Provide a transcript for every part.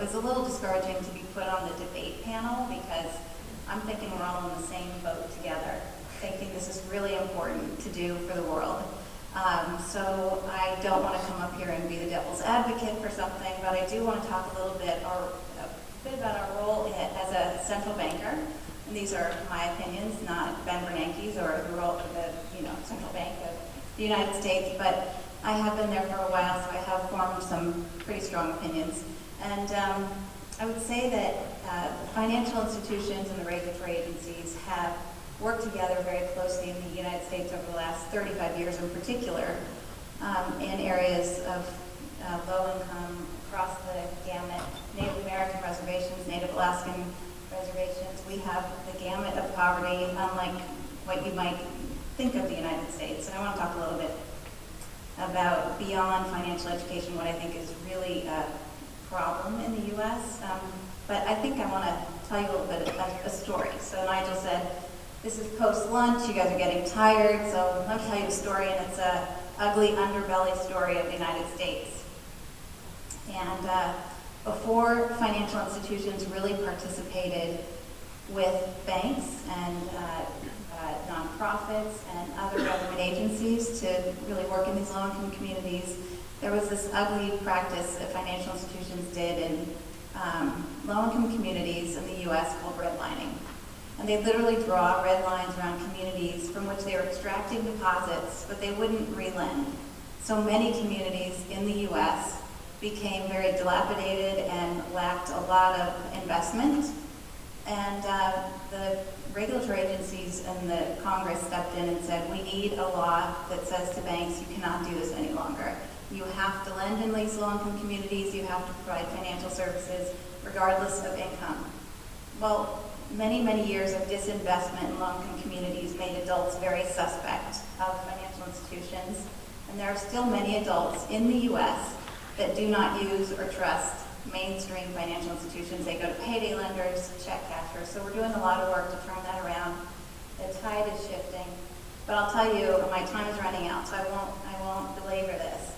was a little discouraging to be put on the debate panel because I'm thinking we're all in the same boat together, thinking this is really important to do for the world. So I don't want to come up here and be the devil's advocate for something, but I do want to talk a little bit, or a bit about our role as a central banker. And these are my opinions, not Ben Bernanke's or the role of the central bank of the United States. But I have been there for a while, so I have formed some pretty strong opinions. And I would say that the financial institutions and the regulatory agencies have worked together very closely in the United States over the last 35 years in particular, in areas of low income, across the gamut, Native American reservations, Native Alaskan reservations. We have the gamut of poverty, unlike what you might think of the United States. And I want to talk a little bit about beyond financial education, what I think is really a problem in the U.S. But I think I want to tell you a little bit of a story. So Nigel said, this is post-lunch, you guys are getting tired, so let me tell you a story, and it's a ugly underbelly story of the United States. And before financial institutions really participated with banks and nonprofits and other government agencies to really work in these low-income communities, there was this ugly practice that financial institutions did in low-income communities in the U.S. called redlining. And they literally draw red lines around communities from which they were extracting deposits, but they wouldn't relend. So many communities in the U.S. became very dilapidated and lacked a lot of investment. And the regulatory agencies and the Congress stepped in and said, we need a law that says to banks, you cannot do this any longer. You have to lend in these low-income communities, you have to provide financial services regardless of income. Well, many, many years of disinvestment in low-income communities made adults very suspect of financial institutions, and there are still many adults in the U.S. that do not use or trust mainstream financial institutions. They go to payday lenders, check cashers, so we're doing a lot of work to turn that around. The tide is shifting, but I'll tell you, my time is running out, so I won't belabor this.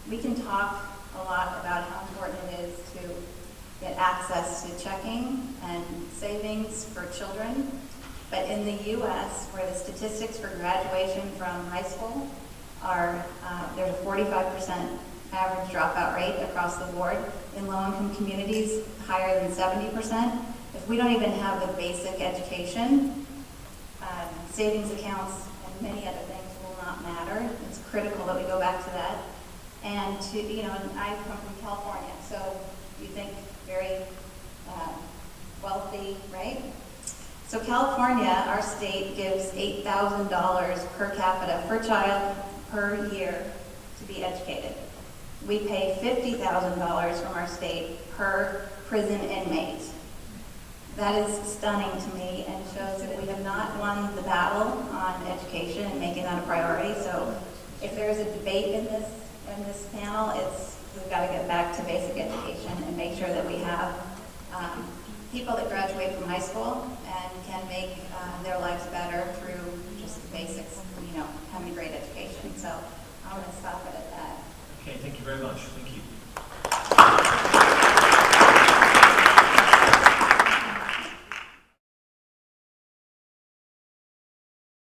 We can talk a lot about how important it is to get access to checking and savings for children. But in the U.S., where the statistics for graduation from high school are, there's a 45% average dropout rate across the board. In low-income communities, higher than 70%. If we don't even have the basic education, savings accounts and many other things will not matter. It's critical that we go back to that. And and I come from California, so you think very wealthy, right? So California, our state, gives $8,000 per capita per child per year to be educated. We pay $50,000 from our state per prison inmate. That is stunning to me and shows that we have not won the battle on education and making that a priority. So if there is a debate in this panel, we've got to get back to basic education and make sure that we have people that graduate from high school and can make their lives better through just the basics, having a great education. So I'm going to stop it at that. Okay, thank you very much. Thank you.